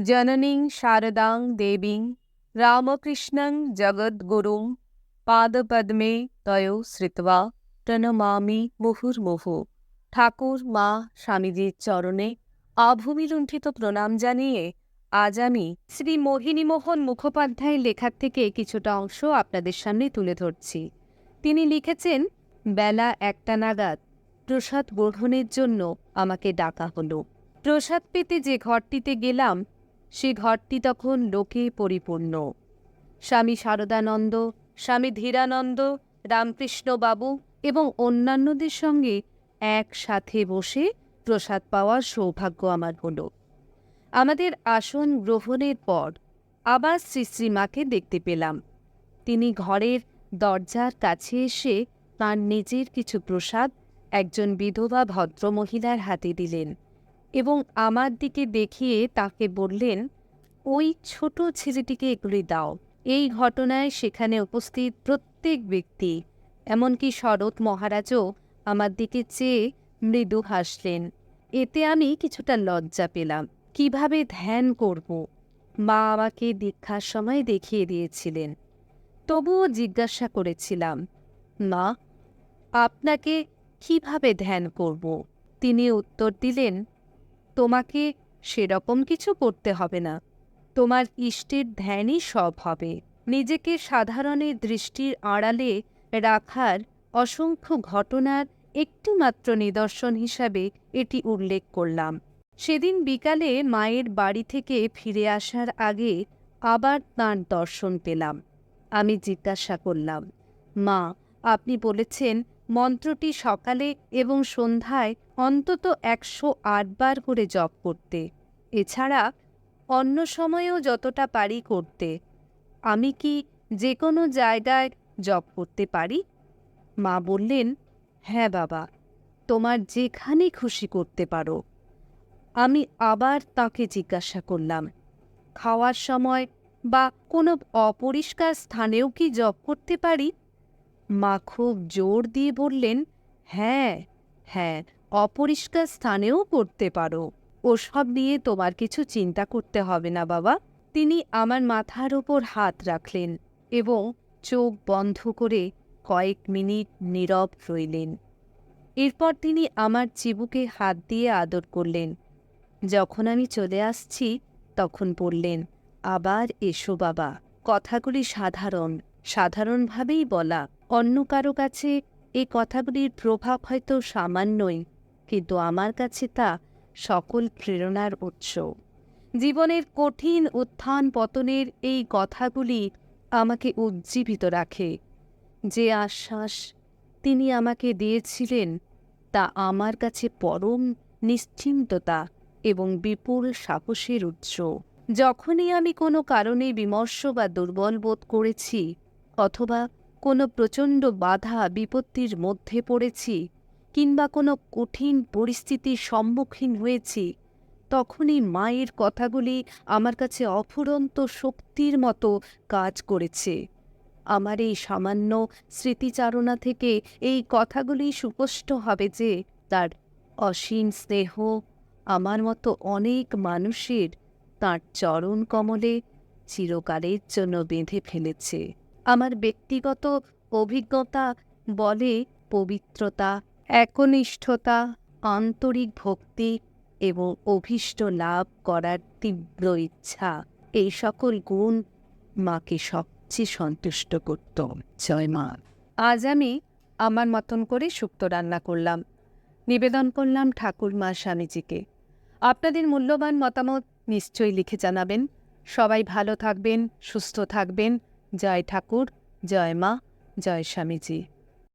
জননীং শারদাং দেবীং রামকৃষ্ণং জগদ্গুরুং পাদপদ্মে তয়ো শ্রিত্বা প্রণমামি মুহুর্মুহু। ঠাকুর মা স্বামীজির চরণে আভূমিলুণ্ঠিত প্রণাম জানিয়ে আজ আমি শ্রী মোহিনীমোহন মুখোপাধ্যায়ের লেখার থেকে কিছুটা অংশ আপনাদের সামনে তুলে ধরছি। তিনি লিখেছেন, বেলা 1টা নাগাদ প্রসাদ গ্রহণের জন্য আমাকে ডাকা হলো। প্রসাদ পেতে যে ঘরটিতে গেলাম সে ঘরটি তখন লোকে পরিপূর্ণ। স্বামী শারদানন্দ, স্বামী ধীরানন্দ, রামকৃষ্ণবাবু এবং অন্যান্যদের সঙ্গে একসাথে বসে প্রসাদ পাওয়ার সৌভাগ্য আমার হল। আমাদের আসন গ্রহণের পর আবার শ্রীশ্রীমাকে দেখতে পেলাম। তিনি ঘরের দরজার কাছে এসে তাঁর নিজের কিছু প্রসাদ একজন বিধবা ভদ্রমহিলার হাতে দিলেন এবং আমার দিকে দেখিয়ে তাকে বললেন, ওই ছোট ছেলেটিকে এগুলি দাও। এই ঘটনায় সেখানে উপস্থিত প্রত্যেক ব্যক্তি, এমনকি শরৎ মহারাজও আমার দিকে চেয়ে মৃদু হাসলেন। এতে আমি কিছুটা লজ্জা পেলাম। কিভাবে ধ্যান করব মা আমাকে দীক্ষার সময় দেখিয়ে দিয়েছিলেন। তবুও জিজ্ঞাসা করেছিলাম, মা, আপনাকে কিভাবে ধ্যান করব? তিনি উত্তর দিলেন, তোমাকে সেরকম কিছু করতে হবে না, তোমার ইষ্টের ধ্যানই সব হবে। নিজেকে সাধারণের দৃষ্টির আড়ালে রাখার অসংখ্য ঘটনার একটিমাত্র নিদর্শন হিসাবে এটি উল্লেখ করলাম। সেদিন বিকালে মায়ের বাড়ি থেকে ফিরে আসার আগে আবার তাঁর দর্শন পেলাম। আমি জিজ্ঞাসা করলাম, মা, আপনি বলেছেন মন্ত্রটি সকালে এবং সন্ধ্যায় অন্তত 108 বার করে জপ করতে, এছাড়া অন্য সময়েও যতটা পারি করতে। আমি কি যে কোনো জায়গায় জপ করতে পারি? মা বললেন, হ্যাঁ বাবা, তোমার যেখানে খুশি করতে পারো। আমি আবার তাকে জিজ্ঞাসা করলাম, খাওয়ার সময় বা কোনো অপরিষ্কার স্থানেও কি জপ করতে পারি? মা খুব জোর দিয়ে বললেন, হ্যাঁ হ্যাঁ, অপরিষ্কার স্থানেও করতে পারো। ওসব নিয়ে তোমার কিছু চিন্তা করতে হবে না বাবা। তিনি আমার মাথার ওপর হাত রাখলেন এবং চোখ বন্ধ করে কয়েক মিনিট নীরব রইলেন। এরপর তিনি আমার চিবুকে হাত দিয়ে আদর করলেন। যখন আমি চলে আসছি তখন বললেন, আবার এসো বাবা। কথাগুলি সাধারণভাবেই বলা। অন্য কারো কাছে এই কথাগুলির প্রভাব হয়তো সামান্যই, কিন্তু আমার কাছে তা সকল প্রেরণার উৎস। জীবনের কঠিন উত্থান পতনের এই কথাগুলি আমাকে উজ্জীবিত রাখে। যে আশ্বাস তিনি আমাকে দিয়েছিলেন তা আমার কাছে পরম নিশ্চিন্ততা এবং বিপুল সাহসের উৎস। যখনই আমি কোনো কারণে বিমর্ষ বা দুর্বল বোধ করেছি অথবা কোনো প্রচণ্ড বাধা বিপত্তির মধ্যে পড়েছি কিংবা কোনো কঠিন পরিস্থিতির সম্মুখীন হয়েছি, তখনই মায়ের কথাগুলি আমার কাছে অফুরন্ত শক্তির মতো কাজ করেছে। আমার এই সামান্য স্মৃতিচারণা থেকে এই কথাগুলি সুস্পষ্ট হবে যে তার অসীম স্নেহ আমার মতো অনেক মানুষের তাঁর চরণ কমলে চিরকালের জন্য বেঁধে ফেলেছে। আমার ব্যক্তিগত অভিজ্ঞতা বলে পবিত্রতা, একনিষ্ঠতা, আন্তরিক ভক্তি এবং অভীষ্ট লাভ করার তীব্র ইচ্ছা, এই সকল গুণ মাকে সবচেয়ে সন্তুষ্ট করত। জয় মা। আজ আমি আমার মতন করে শুক্তো রান্না করলাম, নিবেদন করলাম ঠাকুর মা স্বামীজিকে। আপনাদের মূল্যবান মতামত নিশ্চয়ই লিখে জানাবেন। সবাই ভালো থাকবেন, সুস্থ থাকবেন। জয় ঠাকুর, জয় মা, জয় স্বামীজি।